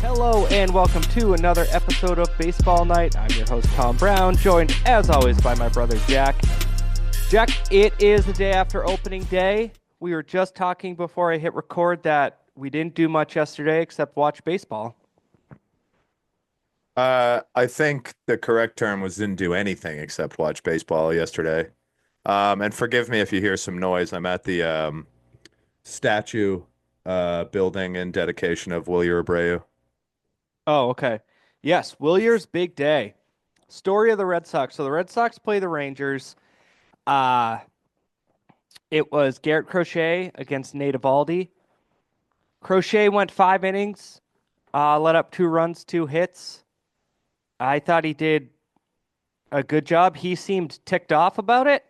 Hello and welcome to another episode of Baseball Night. I'm your host, Tom Brown, joined as always by my brother, Jack. Jack, it is the day after opening day. We were just talking before I hit record that we didn't do much yesterday except watch baseball. I think the correct term was didn't do anything except watch baseball yesterday. And forgive me if you hear some noise. I'm at the statue building in dedication of Wilyer Abreu. Oh, okay. Yes, Wilyer's big day. Story of the Red Sox. So the Red Sox play the Rangers. Uh, it was Garrett Crochet against Nate Eovaldi. Crochet went 5 innings, let up 2 runs, 2 hits. I thought he did a good job. He seemed ticked off about it.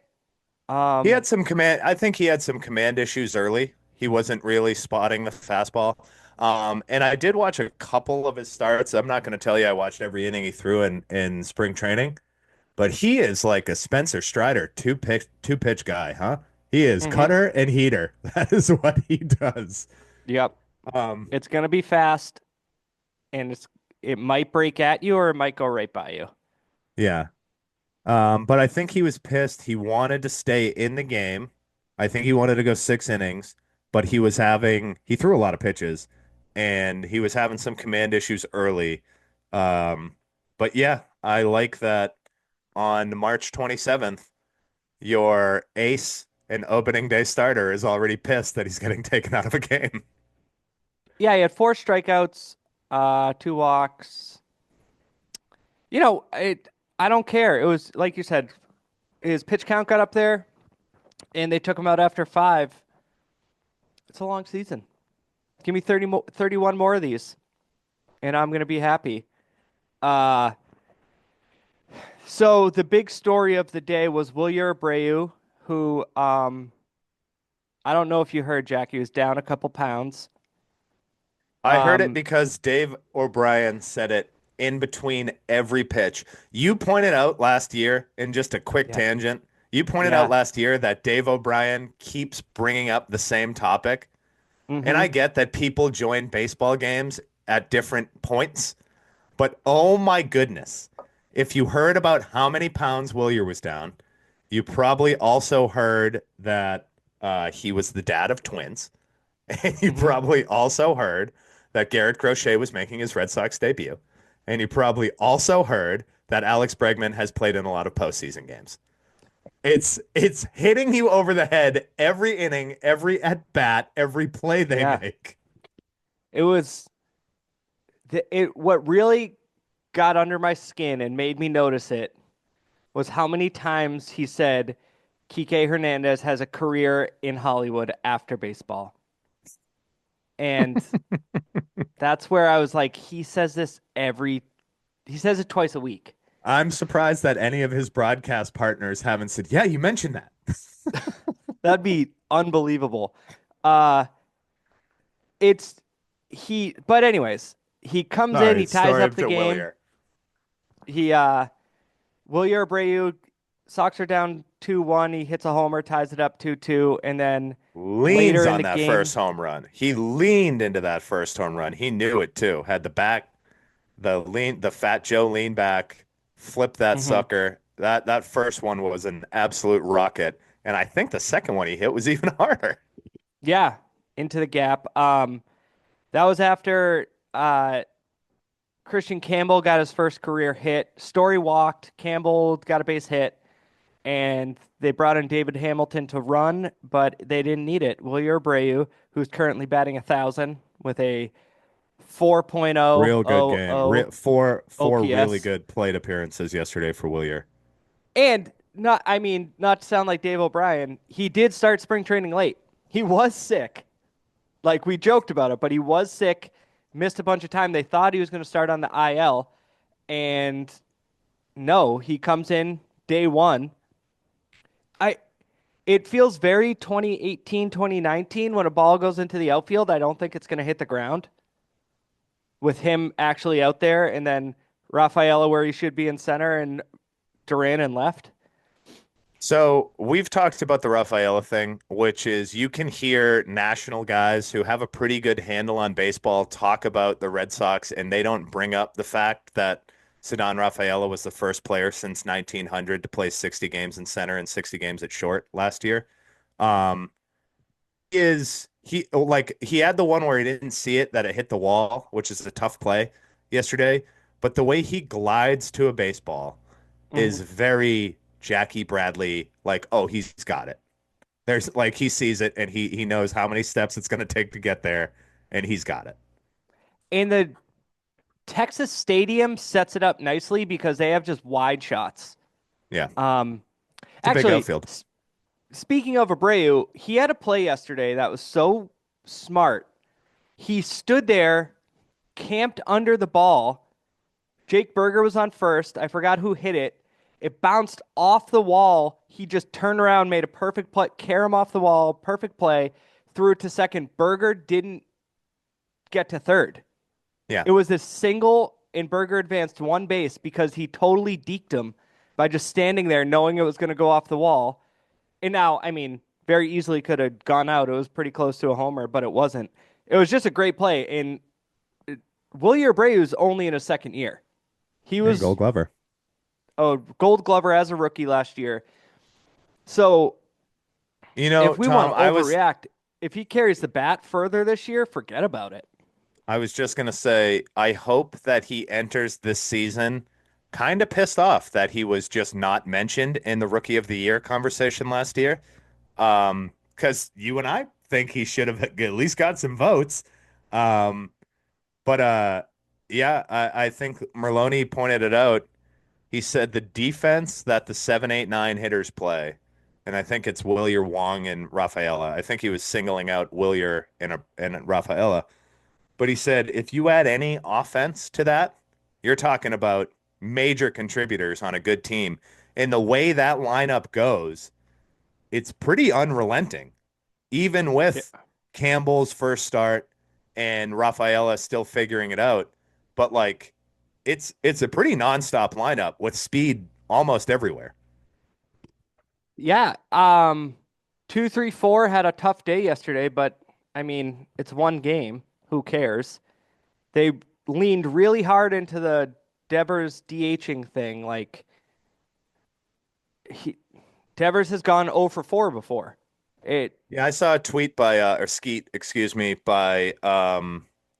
He had some command. I think he had some command issues early. He wasn't really spotting the fastball. And I did watch a couple of his starts. I'm not going to tell you I watched every inning he threw in spring training, but he is like a Spencer Strider two pitch guy, huh? He is Mhm. cutter and heater. That is what he does. Yep. Um, It's going to be fast, and it might break at you or it might go right by you. yeah. But I think he was pissed. He wanted to stay in the game. I think he wanted to go 6 innings, but he threw a lot of pitches and he was having some command issues early. Um, but yeah, I like that on March 27th, your ace and opening day starter is already pissed that he's getting taken out of a game. Yeah, he had 4 strikeouts, 2 walks. I don't care. It was like you said, his pitch count got up there, and they took him out after 5. It's a long season. Give me 31 more of these, and I'm gonna be happy. Uh, so the big story of the day was Wilyer Abreu, who I don't know if you heard, Jack. He was down a couple pounds. I heard it Um, because Dave O'Brien said it in between every pitch. You pointed out last year, in just a quick yeah, tangent, you pointed out yeah. last year that Dave O'Brien keeps bringing up the same topic. And Mm-hmm. I get that people join baseball games at different points, but oh my goodness. If you heard about how many pounds Wilyer was down, you probably also heard that he was the dad of twins. And you Mm-hmm. probably also heard that Garrett Crochet was making his Red Sox debut. And you probably also heard that Alex Bregman has played in a lot of postseason games. It's hitting you over the head every inning, every at bat, every play they Yeah. make. It was what really got under my skin and made me notice it was how many times he said Kike Hernandez has a career in Hollywood after baseball. And that's where I was like, he says it twice a week. I'm surprised that any of his broadcast partners haven't said, "Yeah, you mentioned that." That'd be unbelievable. Uh it's but anyways, he comes in, Sorry, he ties story up of the to game. Willier. He Wilyer Abreu, Sox are down 2-1. He hits a homer, ties it up 2-2, and then Leans later in on the that game, first home run. He leaned into that first home run. He knew it too. Had the back, the Fat Joe lean back, flip that mhm, sucker. That first one was an absolute rocket, and I think the second one he hit was even harder. yeah, into the gap. That was after Christian Campbell got his first career hit. Story walked. Campbell got a base hit, and they brought in David Hamilton to run, but they didn't need it. Wilyer Abreu, who's currently batting 1,000 with a 4.0 Real good game. Four really OPS. good plate appearances yesterday for Willier. And not to sound like Dave O'Brien, he did start spring training late. He was sick. Like we joked about it, but he was sick, missed a bunch of time. They thought he was going to start on the IL, and no, he comes in day one. I It feels very 2018, 2019 when a ball goes into the outfield. I don't think it's going to hit the ground with him actually out there, and then Rafaela where he should be in center and Duran in left. So we've talked about the Rafaela thing, which is you can hear national guys who have a pretty good handle on baseball talk about the Red Sox, and they don't bring up the fact that Ceddanne Rafaela was the first player since 1900 to play 60 games in center and 60 games at short last year. Um, is he like he had the one where he didn't see it that it hit the wall, which is a tough play yesterday, but the way he glides to a baseball is Mhm. very Jackie Bradley, like, oh, he's got it. There's like he sees it and he knows how many steps it's going to take to get there, and he's got it. And the Texas Stadium sets it up nicely because they have just wide shots. Yeah, Um, it's a big actually, outfield. speaking of Abreu, he had a play yesterday that was so smart. He stood there, camped under the ball. Jake Berger was on first. I forgot who hit it. It bounced off the wall. He just turned around, made a perfect play, carry him off the wall, perfect play, threw it to second. Berger didn't get to third. Yeah, It was a single, and Berger advanced one base because he totally deked him by just standing there knowing it was going to go off the wall. And now, I mean, very easily could have gone out. It was pretty close to a homer, but it wasn't. It was just a great play. And Wilyer Abreu is only in his second year. He yeah, Gold was Glover. a Gold Glover as a rookie last year. So You know, if we Tom, want to overreact, if he carries the bat further this year, forget about it. I was just gonna say, I hope that he enters this season kind of pissed off that he was just not mentioned in the Rookie of the Year conversation last year. Because you and I think he should have at least got some votes. Um, but yeah, I think Merloni pointed it out. He said the defense that the 7, 8, 9 hitters play, and I think it's Wilyer, Wong, and Rafaela. I think he was singling out Wilyer and Rafaela. But he said if you add any offense to that, you're talking about major contributors on a good team. And the way that lineup goes, it's pretty unrelenting, even Yeah. with Campbell's first start and Rafaela still figuring it out. But like it's a pretty nonstop lineup with speed almost everywhere. Yeah. 2-3-4 had a tough day yesterday, but I mean, it's one game. Who cares? They leaned really hard into the Devers DHing thing. Like he, Devers has gone 0 for 4 before. It Yeah, I saw a tweet by or Skeet, excuse me, by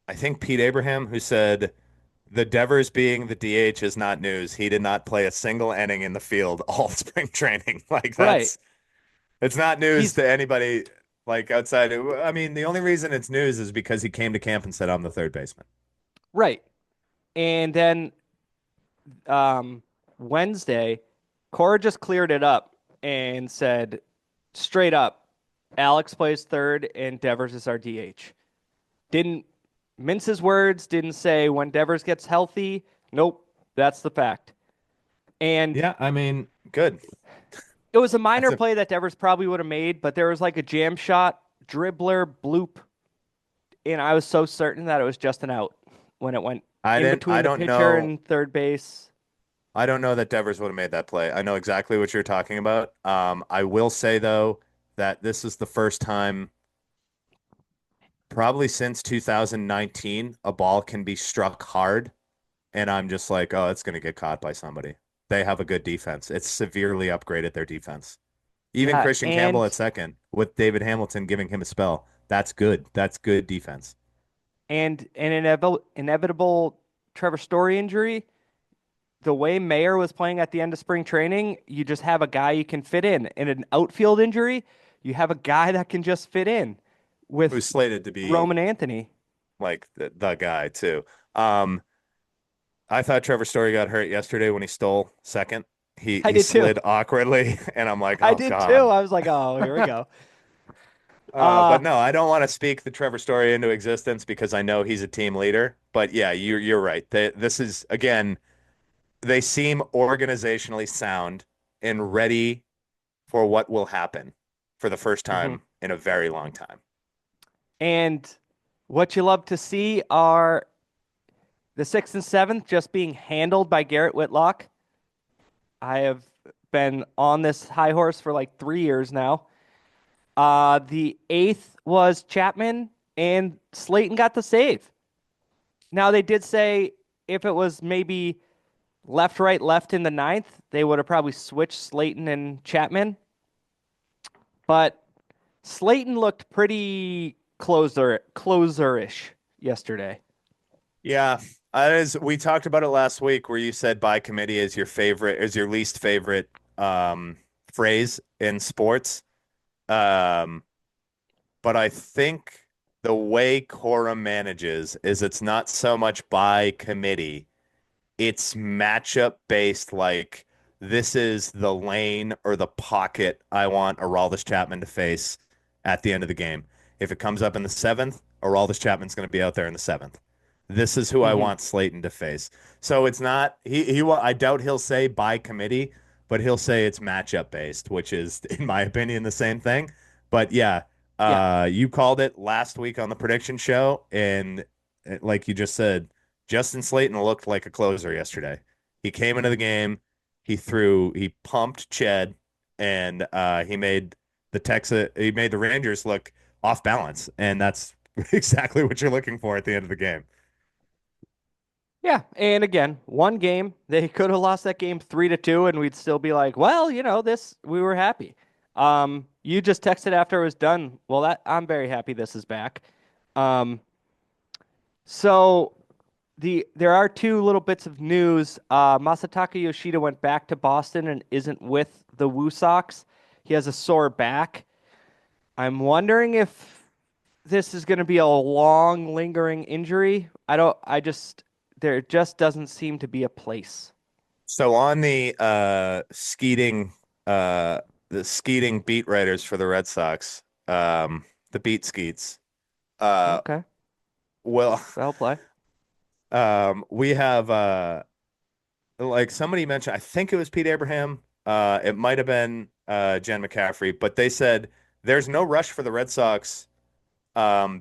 I think Pete Abraham who said the Devers being the DH is not news. He did not play a single inning in the field all spring training. Like right. that's it's not news He's to anybody like outside. I mean, the only reason it's news is because he came to camp and said I'm the third baseman. right. And then um, Wednesday, Cora just cleared it up and said straight up, Alex plays third and Devers is our DH. Didn't mince his words, didn't say when Devers gets healthy. Nope, that's the fact. And Yeah, I mean, good. it was a That's minor a play that Devers probably would have made, but there was like a jam shot, dribbler, bloop, and I was so certain that it was just an out when it went in I between the don't pitcher know. and third base. I don't know that Devers would have made that play. I know exactly what you're talking about. I will say though that this is the first time probably since 2019 a ball can be struck hard and I'm just like, oh, it's going to get caught by somebody. They have a good defense. It's severely upgraded their defense. Even Yeah, Christian Campbell at second with David Hamilton giving him a spell. That's good. That's good defense. and an inevitable Trevor Story injury. The way Mayer was playing at the end of spring training, you just have a guy you can fit in. In an outfield injury, you have a guy that can just fit in Who's with slated to be Roman Anthony. like the guy too. Um, I thought Trevor Story got hurt yesterday when he stole second. He I he did too. slid awkwardly, and I'm like, I oh did too. God. I was like, oh, here we go. But Uh, no, I don't want to speak the Trevor Story into existence because I know he's a team leader. But yeah, you're right. This is again, they seem organizationally sound and ready for what will happen for the first mhm. time in a very long time. And what you love to see are the sixth and seventh just being handled by Garrett Whitlock. I have been on this high horse for like 3 years now. The eighth was Chapman, and Slayton got the save. Now they did say if it was maybe left, right, left in the ninth, they would have probably switched Slayton and Chapman. But Slayton looked pretty closerish yesterday. Yeah, we talked about it last week where you said by committee is your favorite, is your least favorite phrase in sports. Um, but I think the way Cora manages is it's not so much by committee, it's matchup based. Like this is the lane or the pocket I want Aroldis Chapman to face at the end of the game. If it comes up in the seventh, Aroldis Chapman's going to be out there in the seventh. This is who I Hmm. want Slayton to face. So it's not he will I doubt he'll say by committee, but he'll say it's matchup based, which is in my opinion the same thing. But yeah, Yeah. you called it last week on the prediction show, and like you just said, Justin Slayton looked like a closer yesterday. He came into the game, he pumped Ched, and he made the Rangers look off balance, and that's exactly what you're looking for at the end of the game. Yeah, and again, one game they could have lost that game 3-2, and we'd still be like, well, this we were happy. You just texted after it was done. Well, that I'm very happy this is back. Um, so there are two little bits of news. Masataka Yoshida went back to Boston and isn't with the Woo Sox. He has a sore back. I'm wondering if this is going to be a long, lingering injury. There just doesn't seem to be a place. So on uh the skeeting beat writers for the Red Sox, the beat skeets, uh Okay, well, well play. we have like somebody mentioned, I think it was Pete Abraham, it might have been Jen McCaffrey, but they said there's no rush for the Red Sox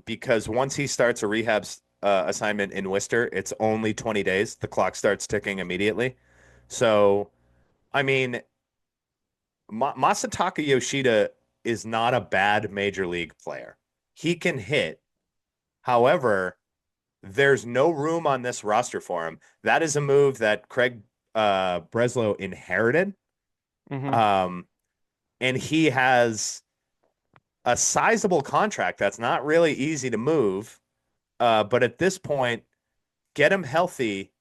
because once he starts a rehab assignment in Worcester, it's only 20 days. The clock starts ticking immediately. So, I mean, Masataka Yoshida is not a bad major league player. He can hit. However, there's no room on this roster for him. That is a move that Craig Breslow inherited. Hmm. Um, and he has a sizable contract that's not really easy to move. But at this point, get him healthy.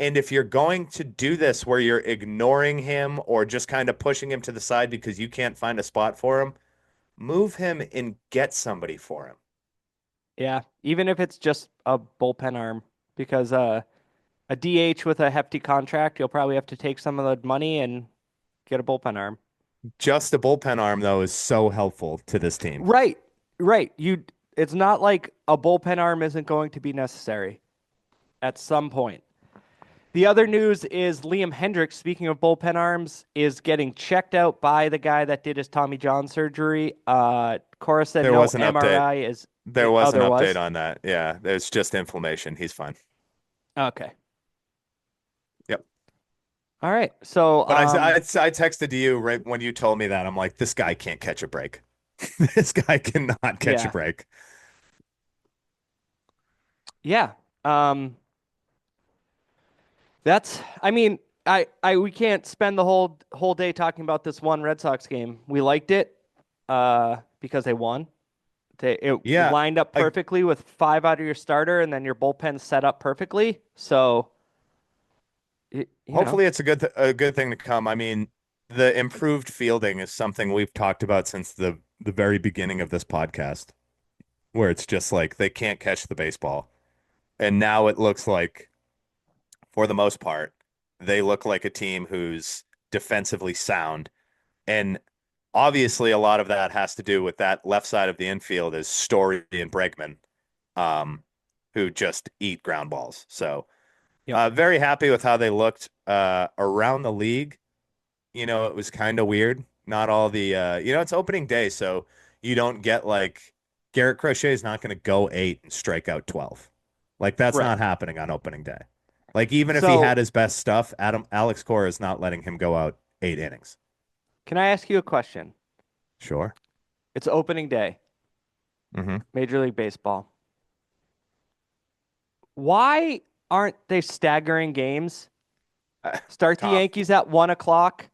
And if you're going to do this where you're ignoring him or just kind of pushing him to the side because you can't find a spot for him, move him and get somebody for him. Yeah, even if it's just a bullpen arm, because a DH with a hefty contract, you'll probably have to take some of the money and get a bullpen arm. Just a bullpen arm, though, is so helpful to this team. Right, right. It's not like a bullpen arm isn't going to be necessary at some point. The other news is Liam Hendriks, speaking of bullpen arms, is getting checked out by the guy that did his Tommy John surgery. Cora said There no was an update. MRI is. There was Oh, an there update was? on that. Yeah, there's just inflammation. He's fine. Okay. Yep. All right. So, But I texted you right when you told me that. I'm like, this guy can't catch a break. This guy cannot catch a yeah. break. Yeah. Um, I mean, we can't spend the whole day talking about this one Red Sox game. We liked it, because they won. It Yeah, lined up I perfectly with five out of your starter, and then your bullpen set up perfectly. So, it, you know, hopefully it's a good thing to come. I mean, the improved fielding is something we've talked about since the very beginning of this podcast, where it's just like they can't catch the baseball. And now it looks like, for the most part, they look like a team who's defensively sound. And obviously, a lot of that has to do with that left side of the infield is Story and Bregman, um, who just eat ground balls. So, yep, very happy with how they looked around the league. It was kind of weird. Not all it's opening day, so you don't get like Garrett Crochet is not going to go 8 and strike out 12. Like that's right. not happening on opening day. Like even if he had So, his best stuff, Alex Cora is not letting him go out 8 innings. Can I ask you a question? Sure. It's opening day, Hmm. Major League Baseball. Why aren't they staggering games? Start the Tom, Yankees at 1 o'clock.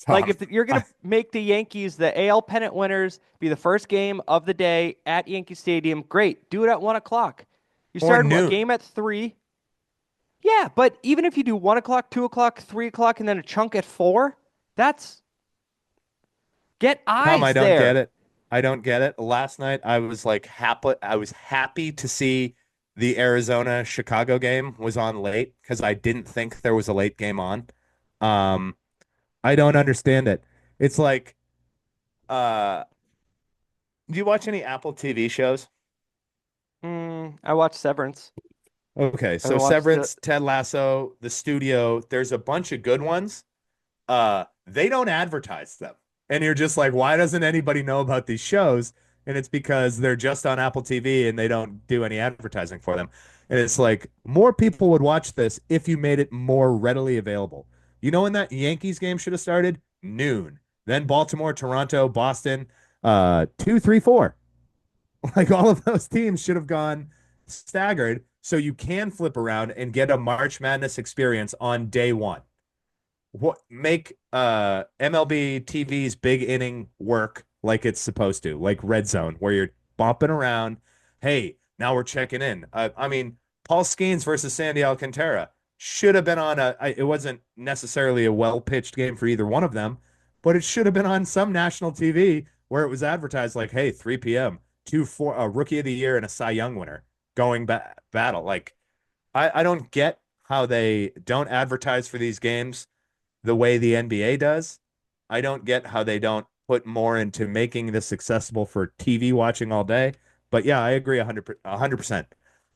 Like Tom, if you're I, gonna make the Yankees the AL pennant winners be the first game of the day at Yankee Stadium, great. Do it at 1 o'clock. You or start a noon. game at 3. Yeah, but even if you do 1 o'clock, 2 o'clock, 3 o'clock, and then a chunk at 4, that's get Tom, I eyes don't get there. it. I don't get it. Last night I was like happy. I was happy to see the Arizona Chicago game was on late because I didn't think there was a late game on. Um, I don't understand it. It's like, uh, do you watch any Apple TV shows? I watched Severance. Okay, I so haven't watched the. Severance, Ted Lasso, The Studio, there's a bunch of good ones. They don't advertise them. And you're just like, why doesn't anybody know about these shows? And it's because they're just on Apple TV and they don't do any advertising for them. And it's like more people would watch this if you made it more readily available. You know when that Yankees game should have started? Noon. Then Baltimore, Toronto, Boston, 2, 3, 4. Like all of those teams should have gone staggered so you can flip around and get a March Madness experience on day one. What make MLB TV's big inning work like it's supposed to, like Red Zone, where you're bumping around. Hey, now we're checking in. I mean, Paul Skeens versus Sandy Alcantara should have been on it wasn't necessarily a well pitched game for either one of them, but it should have been on some national TV where it was advertised like, hey, 3 p.m., two for a rookie of the year and a Cy Young winner going battle. Like, I don't get how they don't advertise for these games the way the NBA does. I don't get how they don't put more into making this accessible for TV watching all day. But yeah, I agree 100%.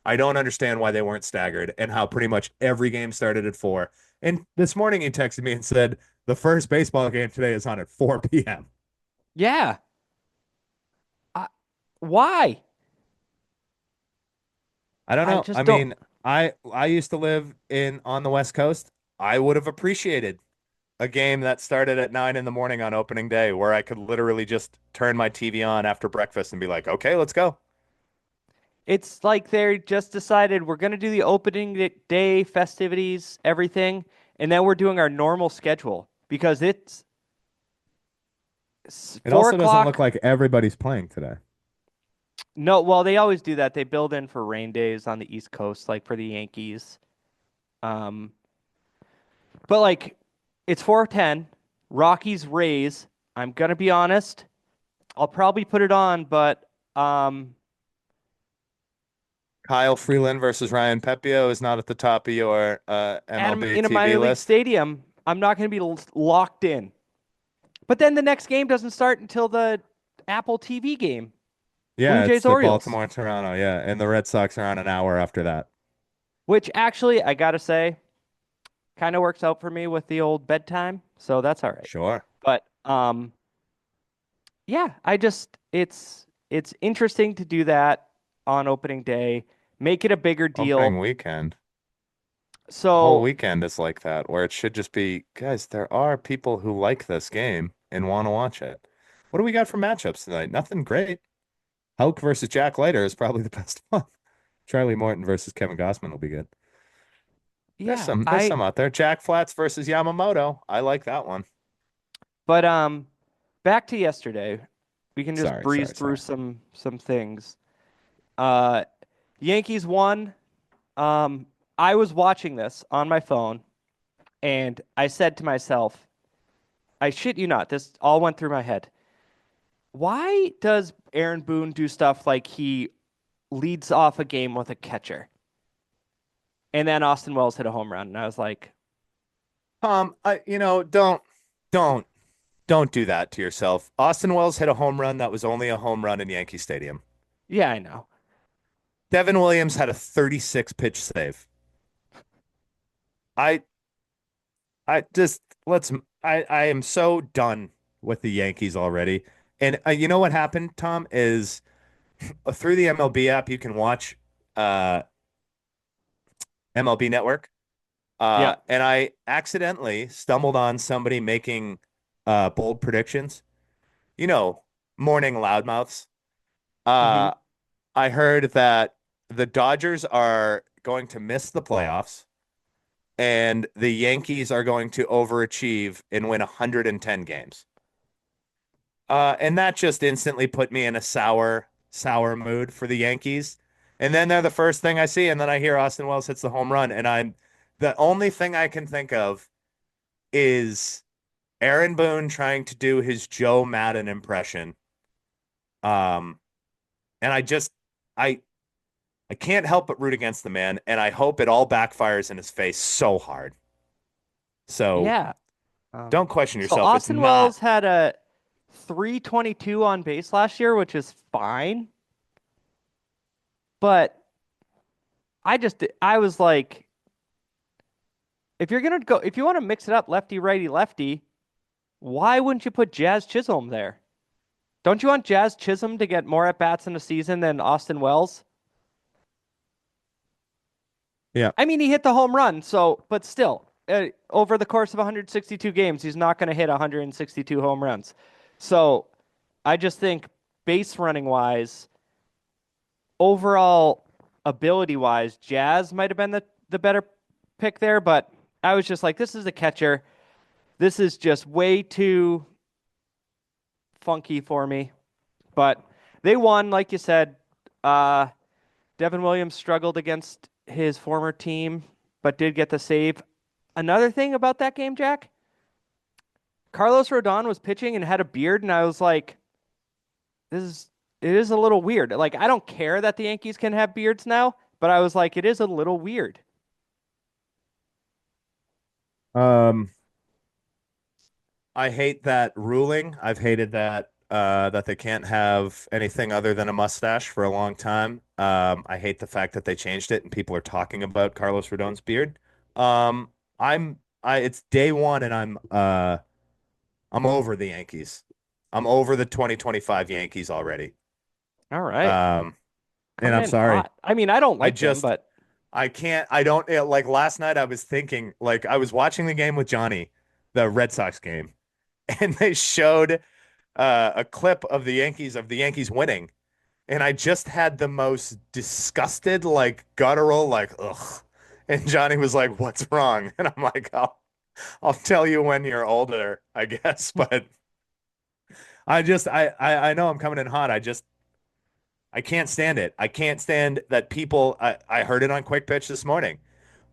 I don't understand why they weren't staggered and how pretty much every game started at 4. And this morning he texted me and said the first baseball game today is on at 4 p.m. Yeah. I, why? I don't I know. just I don't. mean, I used to live in on the West Coast. I would have appreciated a game that started at 9 in the morning on opening day where I could literally just turn my TV on after breakfast and be like, okay, let's go. It's like they just decided we're going to do the opening day festivities, everything, and then we're doing our normal schedule because it's It four also doesn't look o'clock. like everybody's playing today. No, well, they always do that. They build in for rain days on the East Coast, like for the Yankees. Um, but like it's 4:10, Rockies Rays. I'm gonna be honest. I'll probably put it on, but Kyle Freeland versus Ryan Pepio is not at the top of your MLB in a TV minor league list. stadium, I'm not gonna be locked in. But then the next game doesn't start until the Apple TV game, Blue Yeah, it's Jays the Orioles, Baltimore Toronto. Yeah, and the Red Sox are on an hour after that. which actually I gotta say kind of works out for me with the old bedtime, so that's all right. Sure. But yeah, it's interesting to do that on opening day, make it a bigger Opening deal. weekend. The whole So weekend is like that, where it should just be, guys, there are people who like this game and want to watch it. What do we got for matchups tonight? Nothing great. Hulk versus Jack Leiter is probably the best one. Charlie Morton versus Kevin Gossman will be good. There's yeah, some there's I some out there. Jack Flats versus Yamamoto. I like that one. but back to yesterday. We can just Sorry, breeze sorry, through sorry. some things. Uh Yankees won. Um I was watching this on my phone and I said to myself, I shit you not, this all went through my head. Why does Aaron Boone do stuff like he leads off a game with a catcher? And then Austin Wells hit a home run, and I was like, Don't don't do that to yourself. Austin Wells hit a home run that was only a home run in Yankee Stadium. yeah, I know. Devin Williams had a 36 pitch save. I I just let's I am so done with the Yankees already. And you know what happened, Tom, is through the MLB app you can watch uh MLB Network. Yeah. And I accidentally stumbled on somebody making bold predictions. You know, morning loudmouths. Hmm. Uh, I heard that the Dodgers are going to miss the playoffs and the Yankees are going to overachieve and win 110 games. And that just instantly put me in a sour mood for the Yankees. And then they're the first thing I see, and then I hear Austin Wells hits the home run, and I'm the only thing I can think of is Aaron Boone trying to do his Joe Madden impression. Um, and I I can't help but root against the man, and I hope it all backfires in his face so hard. So Yeah. don't question So yourself. It's Austin not. Wells had a 322 on base last year, which is fine. But I was like, if you're gonna go, if you want to mix it up lefty, righty, lefty, why wouldn't you put Jazz Chisholm there? Don't you want Jazz Chisholm to get more at bats in a season than Austin Wells? Yeah. I mean, he hit the home run, so, but still, over the course of 162 games, he's not going to hit 162 home runs. So I just think base running wise, overall ability wise, Jazz might have been the better pick there, but I was just like, this is a catcher. This is just way too funky for me. But they won, like you said. Uh, Devin Williams struggled against his former team, but did get the save. Another thing about that game, Jack, Carlos Rodon was pitching and had a beard, and I was like, this is it is a little weird. Like, I don't care that the Yankees can have beards now, but I was like, it is a little weird. Um, I hate that ruling. I've hated that they can't have anything other than a mustache for a long time. I hate the fact that they changed it and people are talking about Carlos Rodon's beard. I it's day one and I'm over the Yankees. I'm over the 2025 Yankees already. All right. Um, and Coming I'm in sorry. hot. I mean, I don't I like them, just but I can't I don't like last night I was thinking like I was watching the game with Johnny, the Red Sox game, and they showed a clip of the Yankees winning, and I just had the most disgusted, like guttural, like ugh. And Johnny was like, "What's wrong?" And I'm like, I'll tell you when you're older, I guess." But I know I'm coming in hot. I can't stand it. I can't stand that people. I heard it on Quick Pitch this morning.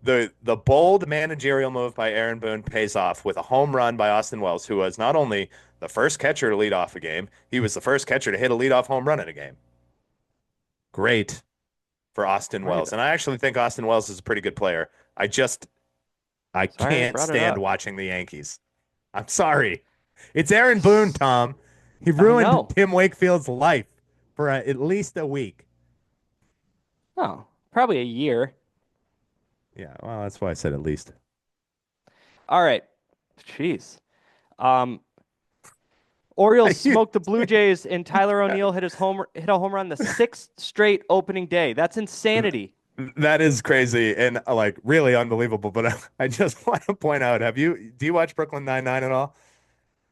The bold managerial move by Aaron Boone pays off with a home run by Austin Wells, who was not only the first catcher to lead off a game, he was the first catcher to hit a leadoff home run in a game. Great for Austin right. Wells. And I actually think Austin Wells is a pretty good player. I Sorry I can't brought it stand up. watching the Yankees. I'm sorry. It's Aaron Boone, Tom. He I ruined know. Tim Wakefield's life for at least a week. Oh, probably a year. Yeah, well, that's why I said at least. All right. Jeez. Um, Orioles smoked the Blue Jays, and Tyler O'Neill hit a home run the sixth straight opening day. That's insanity. That is crazy and like really unbelievable. But I just want to point out, do you watch Brooklyn Nine-Nine at all?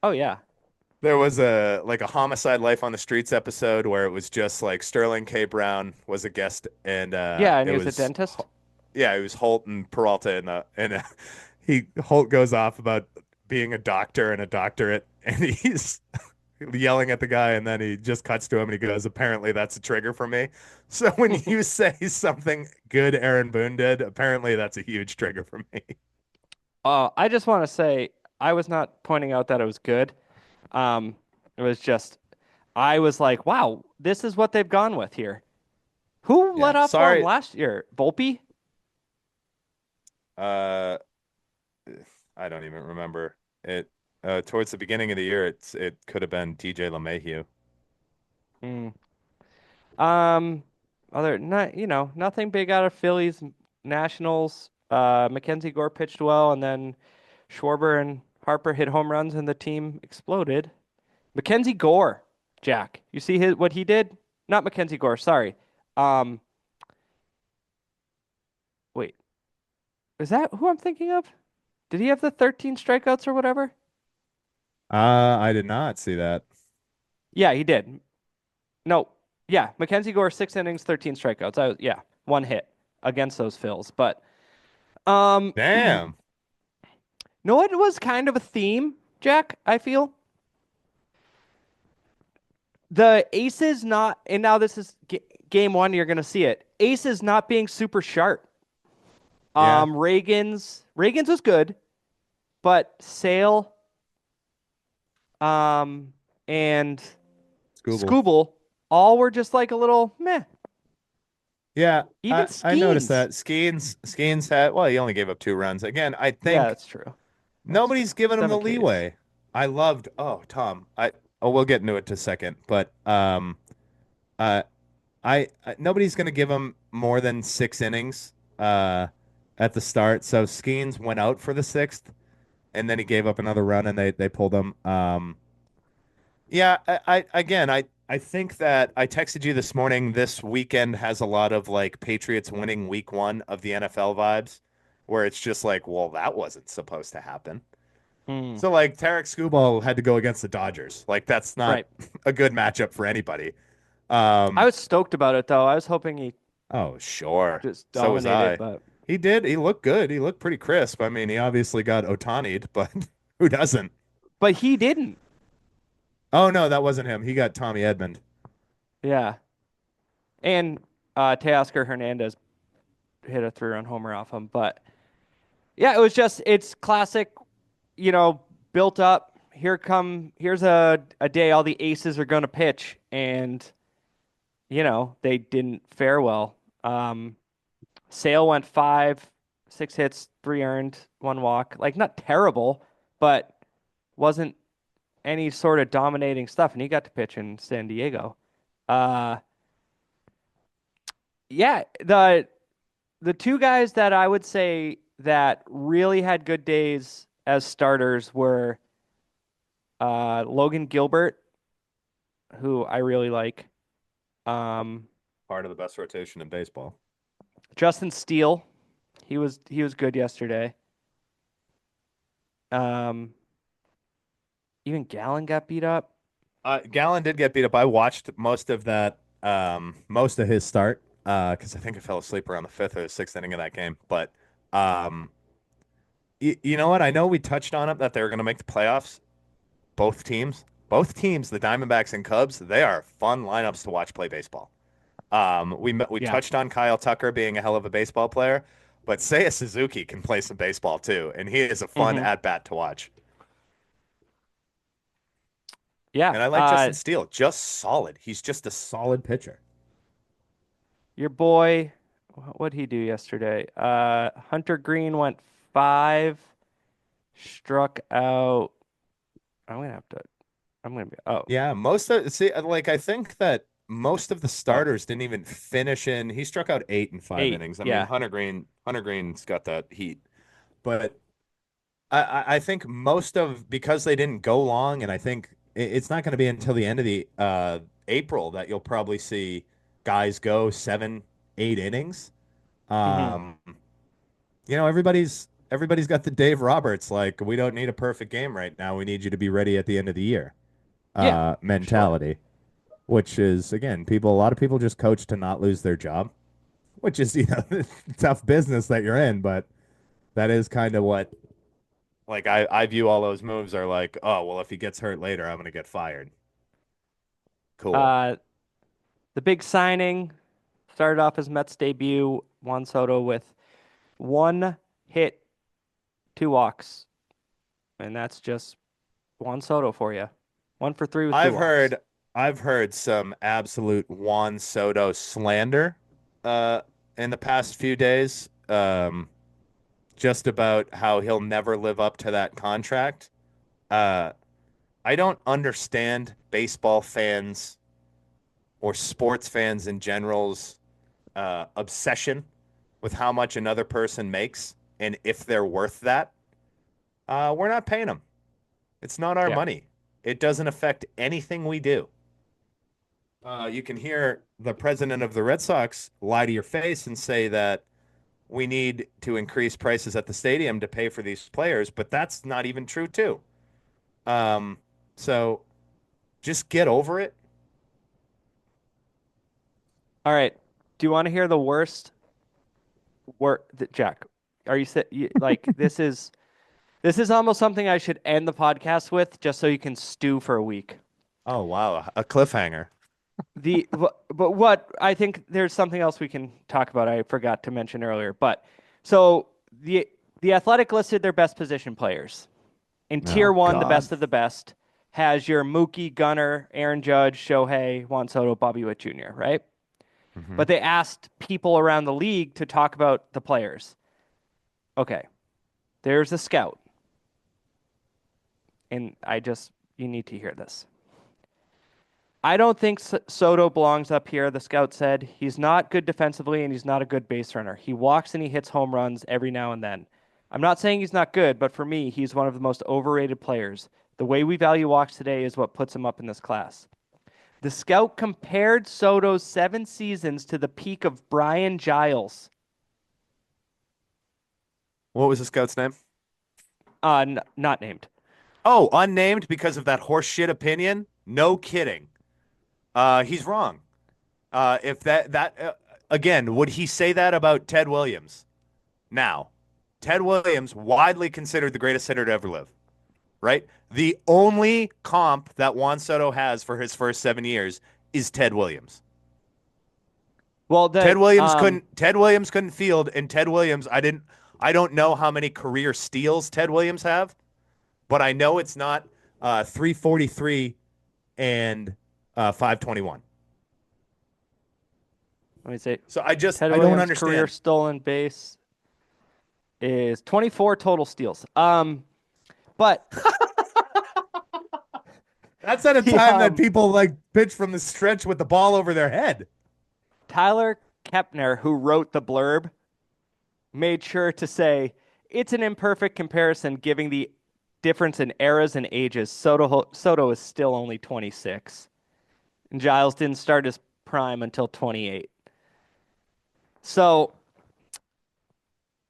Oh yeah, There was a homicide life on the streets episode where it was just like Sterling K. Brown was a guest and yeah, and it he was a was dentist. yeah, it was Holt and Peralta he Holt goes off about being a doctor and a doctorate and he's yelling at the guy and then he just cuts to him and he goes, apparently that's a trigger for me. So when you say something good Aaron Boone did, apparently that's a huge trigger for me. I just want to say I was not pointing out that it was good. Um, it was just I was like, wow, this is what they've gone with here. Who Yeah. let off for him Sorry. last year? Volpe? Uh I don't even remember. It towards the beginning of the year it could have been TJ LeMahieu. Hmm. Um, other not nothing big out of Phillies, Nationals. Mackenzie Gore pitched well, and then Schwarber and Harper hit home runs, and the team exploded. Mackenzie Gore, Jack, you see what he did? Not Mackenzie Gore, sorry. Um, wait, Is that who I'm thinking of? Did he have the 13 strikeouts or whatever? I did not see that. Yeah, he did. No, yeah, Mackenzie Gore 6 innings, 13 strikeouts. Yeah, one hit against those Phils. But Damn. know what was kind of a theme, Jack? I feel the Aces not, and now this is game one. You're gonna see it. Aces not being super sharp. Yeah. Reagan's was good, but Sale, and Scooble. Scooble all were just like a little meh. Yeah, Even I noticed Skeens. that. Skeens had, well, he only gave up 2 runs. Again, I Yeah, think that's true. That's nobody's true. given him the Seven Ks. leeway. I loved, oh, Tom. We'll get into it in a second, but uh nobody's going to give him more than 6 innings at the start. So Skeens went out for the sixth, and then he gave up another run, and they pulled him. Yeah, I think that I texted you this morning. This weekend has a lot of like Patriots winning week one of the NFL vibes, where it's just like, well, that wasn't supposed to happen. Hmm. So like Tarek Skubal had to go against the Dodgers. Like that's not Right. a good matchup for anybody. I Um, was stoked about it though. I was hoping he oh sure. just So was dominated, I. but He did. He looked good. He looked pretty crisp. I mean, he obviously got Otani'd, but who doesn't? he didn't. Oh no, that wasn't him. He got Tommy Edmond. Yeah. And Teoscar Hernandez hit a 3-run homer off him. But yeah, it's classic, you know, built up. Here's a day all the aces are gonna pitch, and they didn't fare well. Sale went 5, 6 hits, 3 earned, 1 walk. Like not terrible, but wasn't any sort of dominating stuff, and he got to pitch in San Diego. Uh, yeah, the two guys that I would say that really had good days as starters were Logan Gilbert, who I really like, um, Part of the best rotation in baseball. Justin Steele, he was good yesterday. Um, even Gallon got beat up. Gallon did get beat up. I watched most of that, most of his start, because I think I fell asleep around the fifth or the sixth inning of that game. But um, you know what? I know we touched on it that they were going to make the playoffs. Both teams, the Diamondbacks and Cubs, they are fun lineups to watch play baseball. We Yeah. touched on Kyle Tucker being a hell of a baseball player, but Seiya Suzuki can play some baseball too, and he is a fun Hmm. at bat to watch. Yeah. And I like Justin Steele, just solid. He's just a solid pitcher. Your boy, what'd he do yesterday? Hunter Green went 5, struck out. I'm gonna have to. I'm gonna be. Oh, Yeah, most of see, like I think that most of the oh, starters didn't even finish in. He struck out 8 in 5 8. innings. I mean, Yeah. Hunter Green's got that heat, but I think most of because they didn't go long, and I think it's not going to be until the end of the April that you'll probably see guys go 7, 8 innings. Hmm. Um, everybody's got the Dave Roberts like we don't need a perfect game right now. We need you to be ready at the end of the year Yeah. Sure. mentality, which is again, a lot of people just coach to not lose their job, which is tough business that you're in, but that is kind of what like I view all those moves are like, oh well, if he gets hurt later, I'm gonna get fired. Cool. Uh, the big signing started off his Mets debut. Juan Soto with 1 hit, 2 walks, and that's just Juan Soto for you. 1 for 3 with two I've walks. heard I've heard some absolute Juan Soto slander uh in the past few days. Just about how he'll never live up to that contract. Uh I don't understand baseball fans or sports fans in general's obsession with how much another person makes and if they're worth that. We're not paying them. It's not our Yeah. money. It doesn't affect anything we do. You can hear the president of the Red Sox lie to your face and say that we need to increase prices at the stadium to pay for these players, but that's not even true too. Um, so just get over it. All right. Do you want to hear the worst Jack? Are like this is almost something I should end the podcast with just so you can stew for a week. Oh wow, a cliffhanger. But what I think there's something else we can talk about. I forgot to mention earlier. But so the Athletic listed their best position players. In tier Oh one, the God. best of the best has your Mookie, Gunnar, Aaron Judge, Shohei, Juan Soto, Bobby Witt Jr., right? Hmm. But they asked people around the league to talk about the players. Okay, there's a scout. And you need to hear this. I don't think Soto belongs up here, the scout said. He's not good defensively and he's not a good base runner. He walks and he hits home runs every now and then. I'm not saying he's not good, but for me, he's one of the most overrated players. The way we value walks today is what puts him up in this class. The scout compared Soto's 7 seasons to the peak of Brian Giles. What was the scout's name? Not named. Oh, unnamed because of that horseshit opinion? No kidding. He's wrong. If again, would he say that about Ted Williams? Now, Ted Williams, widely considered the greatest hitter to ever live, right? The only comp that Juan Soto has for his first 7 years is Ted Williams. Well, Ted Williams couldn't field, and Ted Williams, I don't know how many career steals Ted Williams have, but I know it's not 343 and 521. let me say So Ted I don't Williams' career understand. stolen base is 24 total steals. But That's at a the time that people like pitch from the stretch with the ball over their head. Tyler Kepner, who wrote the blurb, made sure to say it's an imperfect comparison, giving the difference in eras and ages. Soto is still only 26, and Giles didn't start his prime until 28. So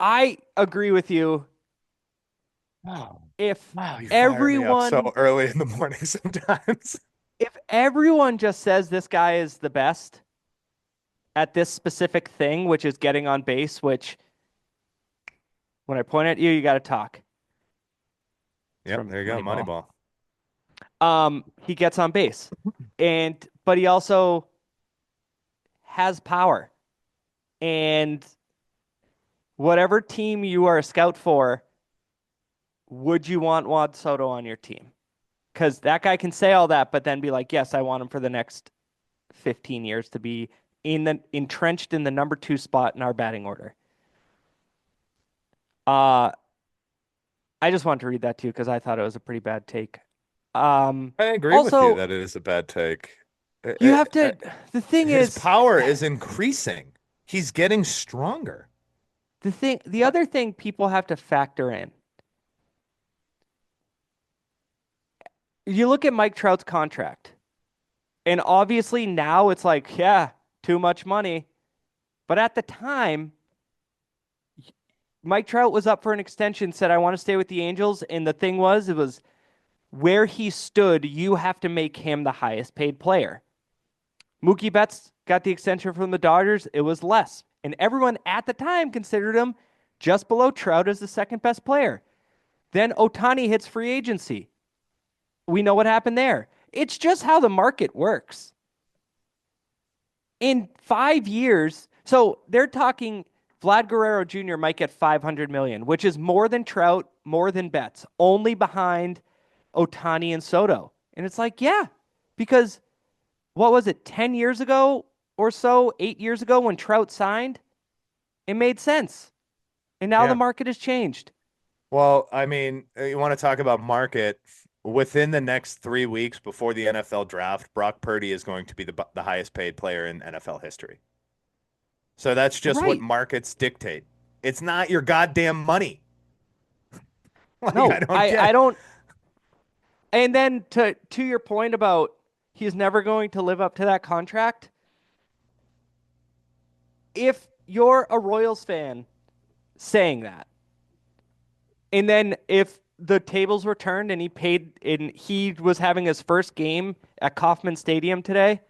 I agree with you. Wow. If Wow, you fire me up so everyone early in the morning sometimes. if everyone just says this guy is the best at this specific thing, which is getting on base, which when I point at you, you got to talk. It's Yep, from there you go, Moneyball. Moneyball. He gets on base, but he also has power. And whatever team you are a scout for, would you want Juan Soto on your team? Because that guy can say all that, but then be like, yes, I want him for the next 15 years to be entrenched in the number 2 spot in our batting order. I just wanted to read that too because I thought it was a pretty bad take. I agree with you Also, that it is a bad take. you have to. The thing His is, power is increasing. He's getting stronger. the other thing people have to factor in. You look at Mike Trout's contract, and obviously now it's like, yeah, too much money. But at the time, Mike Trout was up for an extension, said, I want to stay with the Angels. And the thing was, it was where he stood, you have to make him the highest paid player. Mookie Betts got the extension from the Dodgers. It was less. And everyone at the time considered him just below Trout as the second best player. Then Ohtani hits free agency. We know what happened there. It's just how the market works. In 5 years, so they're talking Vlad Guerrero Jr. might get $500 million, which is more than Trout, more than Betts, only behind Ohtani and Soto. And it's like, yeah, because what was it, 10 years ago or so, 8 years ago when Trout signed, it made sense. And now the Yeah. market has changed. Well, I mean, you want to talk about market. Within the next 3 weeks before the NFL draft, Brock Purdy is going to be the highest paid player in NFL history. So that's just what Right. markets dictate. It's not your goddamn money. Like, I No, don't I get. don't. And then to your point about he's never going to live up to that contract, if you're a Royals fan saying that. And then if the tables were turned and he was having his first game at Kauffman Stadium today,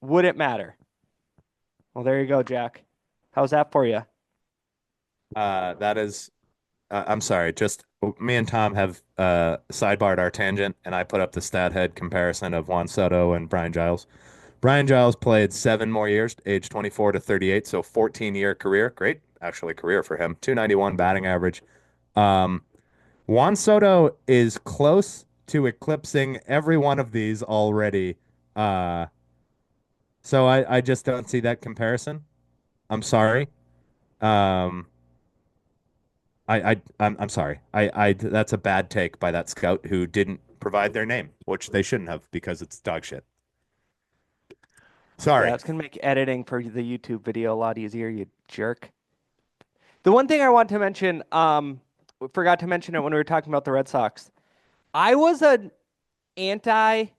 would it matter? Well, there you go, Jack. How's that for you? That is, I'm sorry, just me and Tom have sidebarred our tangent, and I put up the stat head comparison of Juan Soto and Brian Giles. Brian Giles played 7 more years, age 24 to 38, so 14-year career. Great, actually, career for him. 291 batting average. Um, Juan Soto is close to eclipsing every one of these already. Uh, so I just don't see that comparison. I'm sorry. Um, I'm sorry. That's a bad take by that scout who didn't provide their name, which they shouldn't have because it's dog shit. Yeah, Sorry. it's gonna make editing for the YouTube video a lot easier, you jerk. The one thing I want to mention, forgot to mention it when we were talking about the Red Sox. I was an anti, I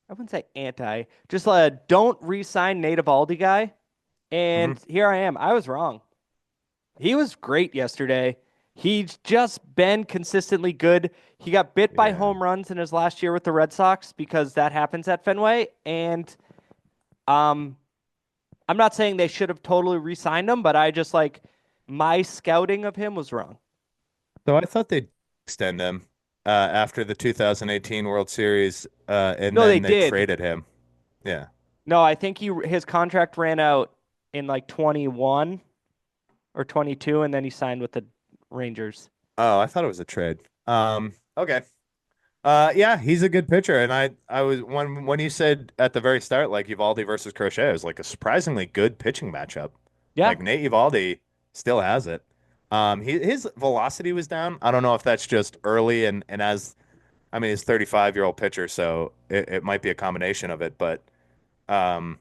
wouldn't say anti, just a don't re-sign Nate Eovaldi guy. Hmm. And here I am. I was wrong. He was great yesterday. He's just been consistently good. He got bit by Yeah. home runs in his last year with the Red Sox because that happens at Fenway. And um, I'm not saying they should have totally re-signed him, but I just like my scouting of him was wrong. So I thought they'd extend him after the 2018 World Series, and No, they then they did. traded him. Yeah. No, I think his contract ran out in like 21 or 22, and then he signed with the Rangers. Oh, I thought it was a trade. Okay. Yeah, he's a good pitcher, and I was when you said at the very start like Evaldi versus Crochet, it was like a surprisingly good pitching matchup. Yeah. Like Nate Evaldi still has it. His velocity was down. I don't know if that's just early and as I mean he's 35-year-old pitcher, so it might be a combination of it, but um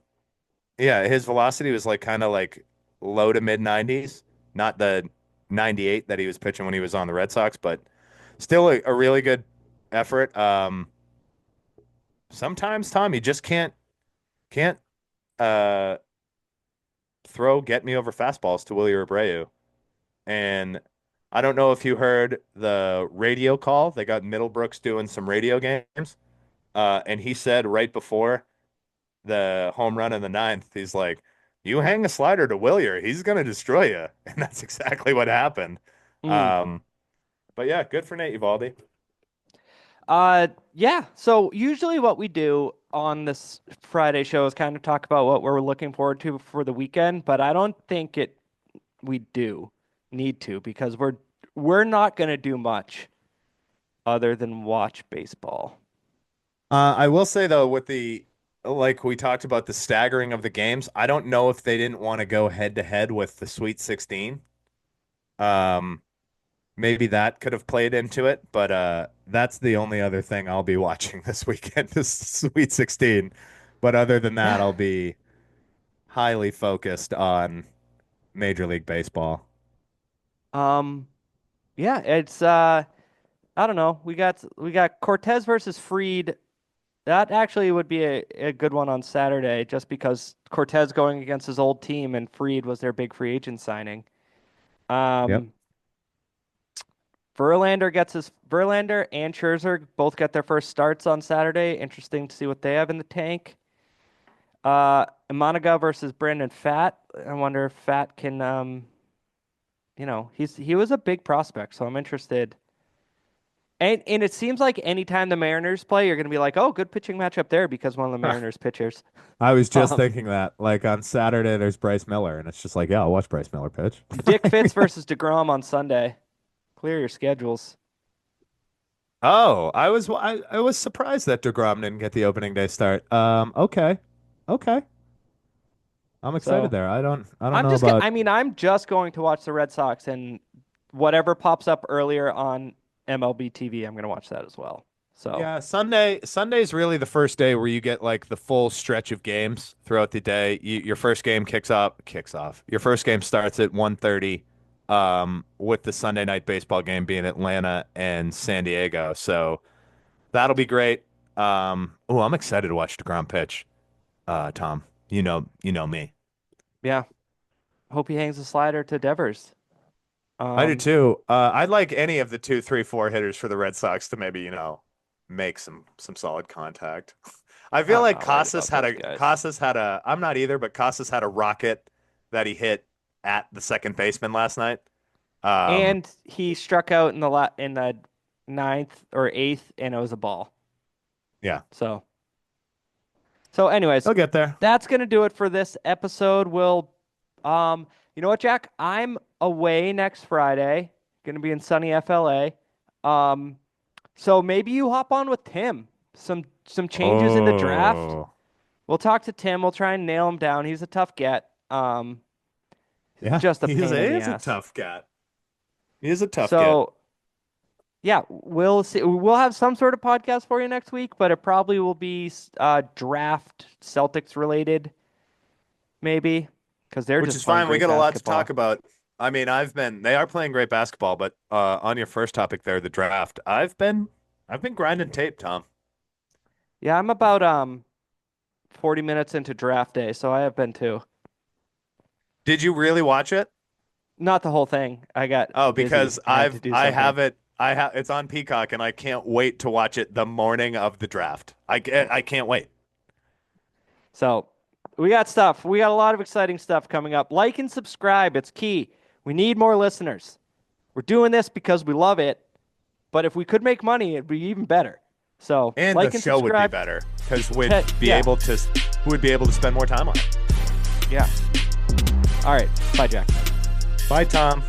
yeah, his velocity was like kind of like low to mid 90s, not the 98 that he was pitching when he was on the Red Sox, but still a really good effort. Sometimes Tom, you just can't uh throw get me over fastballs to Wilyer Abreu. And I don't know if you heard the radio call. They got Middlebrooks doing some radio games. And he said right before the home run in the ninth, he's like, "You hang a slider to Wilyer, he's gonna destroy you." And that's exactly what happened. Mm. Um, but yeah, good for Nate Eovaldi. Yeah. So usually what we do on this Friday show is kind of talk about what we're looking forward to for the weekend, but I don't think we do need to because we're not going to do much other than watch baseball. I will say though, with the like we talked about the staggering of the games, I don't know if they didn't want to go head to head with the Sweet 16. Um, Maybe that could have played into it, but that's the only other thing I'll be watching this weekend is Sweet 16. But other than that, Yeah. I'll be highly focused on Major League Baseball. Um yeah, it's I don't know. We got Cortez versus Freed. That actually would be a good one on Saturday just because Cortez going against his old team and Freed was their big free agent signing. Yep. Um Verlander and Scherzer both get their first starts on Saturday. Interesting to see what they have in the tank. Imanaga versus Brandon Fat. I wonder if Fat can he was a big prospect, so I'm interested. And it seems like anytime the Mariners play, you're gonna be like, oh, good pitching matchup there because one of the Mariners pitchers. I was just Um, thinking that. Like on Saturday, there's Bryce Miller, and it's just like, yeah, I'll watch Bryce Miller pitch. Dick Fitz versus DeGrom on Sunday. Clear your schedules. Oh, I was surprised that DeGrom didn't get the opening day start. Okay, okay, I'm excited So there. I don't know about. I mean, I'm just going to watch the Red Sox and whatever pops up earlier on MLB TV, I'm gonna watch that as well. So Yeah, Sunday's really the first day where you get like the full stretch of games throughout the day. Your first game kicks off. Your first game starts at 1:30, with the Sunday night baseball game being Atlanta and San Diego. So that'll be great. Oh, I'm excited to watch DeGrom pitch. Tom, you know me. yeah, hope he hangs a slider to Devers. I do Um, too. I'd like any of the 2, 3, 4 hitters for the Red Sox to maybe, make some solid contact. I feel I'm like not worried about those guys. Casas had a I'm not either, but Casas had a rocket that he hit at the second baseman last night. Um, And he struck out in the ninth or eighth, and it was a ball. yeah, So anyways, he'll get there. that's gonna do it for this episode. You know what, Jack? I'm away next Friday. Gonna be in sunny FLA. So maybe you hop on with Tim. Some changes in the draft. Oh, We'll talk to Tim. We'll try and nail him down. He's a tough get. yeah, Just a he is pain in the a ass. tough cat. He is a tough get. So yeah, we'll see. We'll have some sort of podcast for you next week, but it probably will be draft Celtics related, maybe, because they're Which just is playing fine. We great got a lot to talk basketball. about. I mean, they are playing great basketball, but on your first topic there, the draft, I've been grinding tape, Tom. Yeah, I'm about 40 minutes into draft day, so I have been too. Did you really watch it? Not the whole thing. I got Oh, busy. because I had to do I something. have it. It's on Peacock, and I can't wait to watch it the morning of the draft. I can't wait. So we got stuff. We got a lot of exciting stuff coming up. Like and subscribe. It's key. We need more listeners. We're doing this because we love it, but if we could make money, it'd be even better. So And the like and show would be subscribe. better because Yeah. we'd be able to spend more time on it. Yeah. All right. Bye, Jack. Bye, Tom.